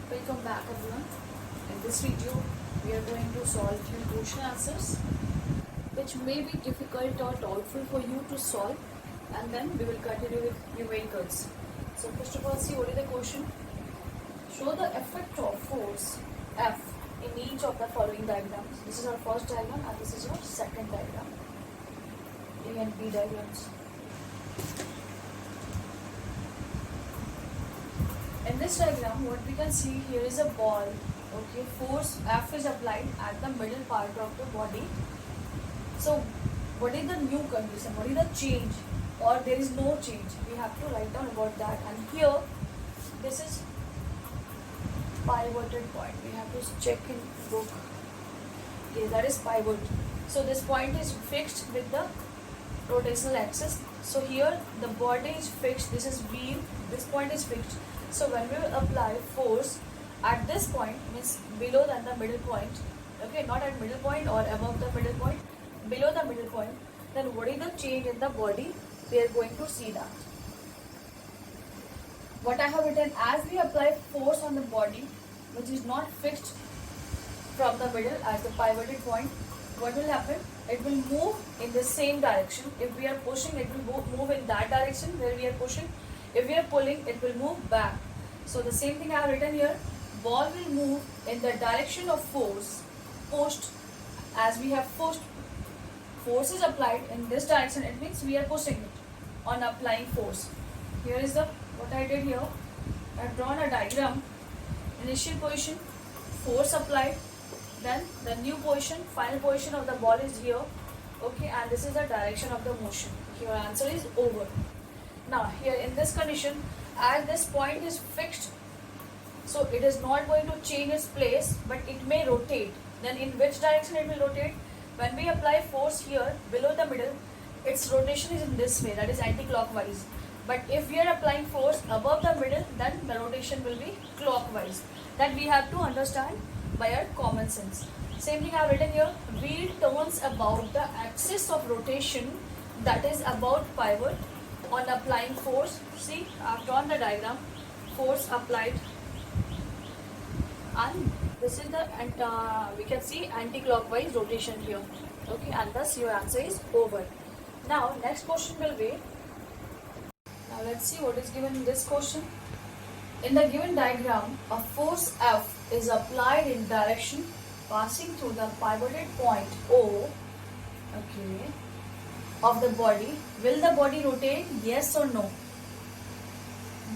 Welcome back everyone. In this video, we are going to solve few question answers which may be difficult or doubtful for you to solve, and then we will continue with numericals. So first of all, see what is the question. Show the effect of force F in each of the following diagrams. This is our first diagram and this is our second diagram. A and B diagrams. In this diagram, what we can see here is a ball. Okay, force F is applied at the middle part of the body. So, what is the new condition? What is the change? Or there is no change? We have to write down about that. And here, this is pivoted point. We have to check in book. Okay, that is pivot. So this point is fixed with the rotational axis. So here the body is fixed. This is wheel. This point is fixed. So when we will apply force at this point, means below than the middle point, okay, not at middle point or above the middle point, below the middle point, then what is the change in the body? We are going to see that. What I have written, as we apply force on the body, which is not fixed from the middle as the pivoted point, what will happen? It will move in the same direction. If we are pushing, it will move in that direction where we are pushing. If we are pulling, it will move back. So the same thing I have written here. Ball will move in the direction of force pushed. As we have pushed, force is applied in this direction. It means we are pushing it on applying force. Here is the what I did here. I have drawn a diagram. Initial position, force applied. Then the new position, final position of the ball is here. Okay, and this is the direction of the motion. Your answer is over. Now here in this condition, as this point is fixed, so it is not going to change its place, but it may rotate. Then in which direction it will rotate? When we apply force here below the middle, its rotation is in this way, that is anti-clockwise. But if we are applying force above the middle, then the rotation will be clockwise. That we have to understand by our common sense. Same thing I have written here. Wheel turns about the axis of rotation, that is about pivot, on applying force. See, I have drawn the diagram. Force applied, and this is the we can see anti-clockwise rotation here. Okay, and thus your answer is over. Now next question will be. Now let's see what is given in this question. In the given diagram, a force F is applied in direction passing through the pivoted point O, okay, of the body. Will the body rotate? Yes or no?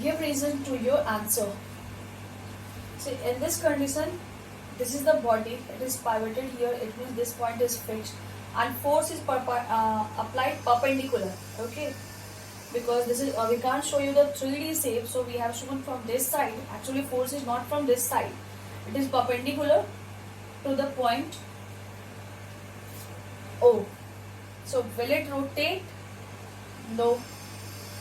Give reason to your answer. See, in this condition, this is the body. It is pivoted here. It means this point is fixed, and force is applied perpendicular. Okay. Because this is we can't show you the 3D shape, so we have shown from this side. Actually, force is not from this side. It is perpendicular to the point O. So will it rotate? No.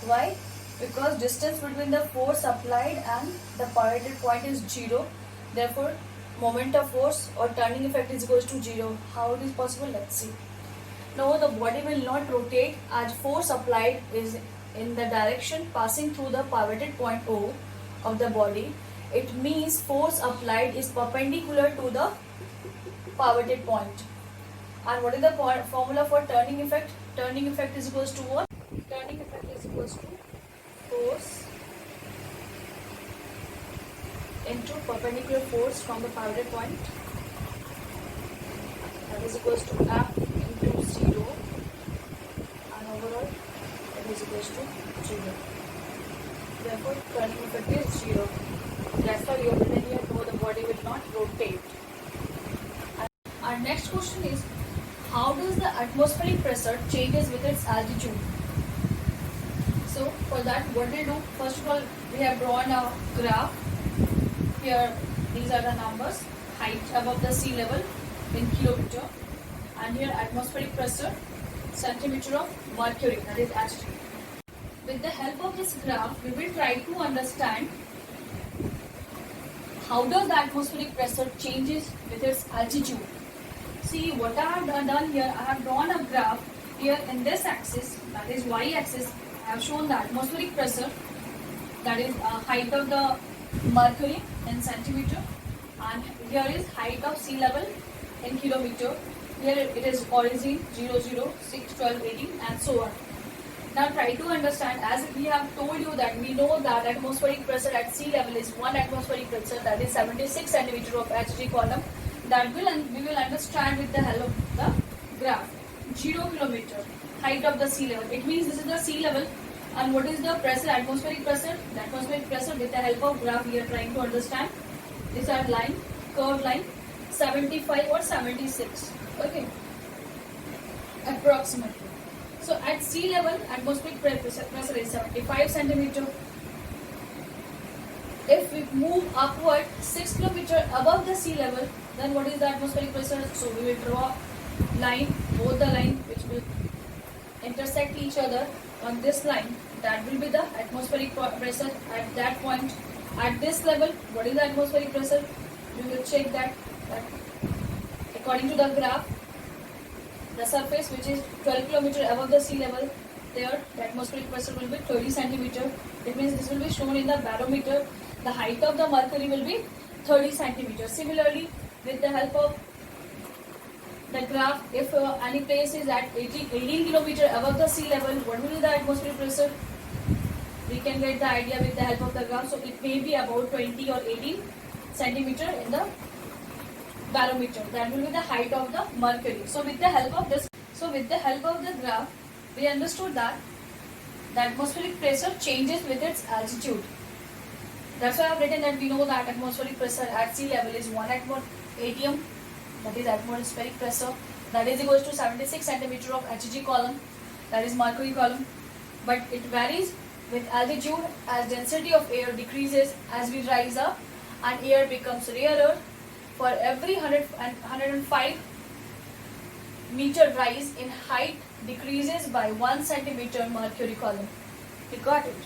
Why? Because distance between the force applied and the pivoted point is 0. Therefore, moment of force or turning effect is equals to 0. How it is possible? Let's see. No, the body will not rotate as force applied is in the direction passing through the pivoted point O of the body. It means force applied is perpendicular to the pivoted point. And what is the formula for turning effect? Turning effect is equals to what? Turning effect is equals to force into perpendicular force from the pivoted point. That is equals to F into 0, and overall it is equals to 0. Therefore, turning effect is 0. That's why you have written here, no, the body will not rotate. And our next question is, how does the atmospheric pressure changes with its altitude? So for that, what we'll do, first of all, we have drawn a graph. Here, these are the numbers: height above the sea level in kilometer, and here atmospheric pressure, centimeter of mercury, that is H3. With the help of this graph, we will try to understand how does the atmospheric pressure changes with its altitude. See, what I have done here, I have drawn a graph here in this axis, that is y axis. I have shown the atmospheric pressure, that is height of the mercury in centimeter, and here is height of sea level in kilometer. Here it is origin 0, 0, 6, 12, 18 and so on. Now try to understand, as we have told you that we know that atmospheric pressure at sea level is 1 atmospheric pressure, that is 76 centimeter of Hg column. That we will understand with the help of the graph. 0 kilometer height of the sea level. It means this is the sea level. And what is the pressure? Atmospheric pressure. The atmospheric pressure with the help of graph we are trying to understand. These are line, curved line, 75 or 76. Okay, approximately. So at sea level, atmospheric pressure is 75 centimeter. If we move upward 6 kilometer above the sea level, then what is the atmospheric pressure? So we will draw line, both the line which will intersect each other on this line. That will be the atmospheric pressure at that point. At this level, what is the atmospheric pressure? We will check that according to the graph, the surface which is 12 kilometer above the sea level, there the atmospheric pressure will be 30 centimeter. It means this will be shown in the barometer. The height of the mercury will be 30 centimeter. Similarly, with the help of the graph, if any place is at 18 kilometer above the sea level, what will be the atmospheric pressure? We can get the idea with the help of the graph. So it may be about 20 or 18 centimeter in the barometer. That will be the height of the mercury. So with the help of the graph, we understood that the atmospheric pressure changes with its altitude. That's why I have written that we know that atmospheric pressure at sea level is 1 atm, that is atmospheric pressure, that is equals to 76 centimeter of Hg column, that is mercury column. But it varies with altitude as density of air decreases as we rise up and air becomes rarer. For every 105 meter rise in height decreases by 1 centimeter mercury column. You got it?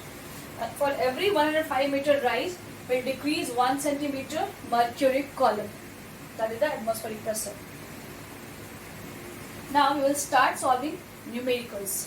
For every 105 meter rise will decrease 1 centimeter mercury column. That is the atmospheric pressure. Now we will start solving numericals.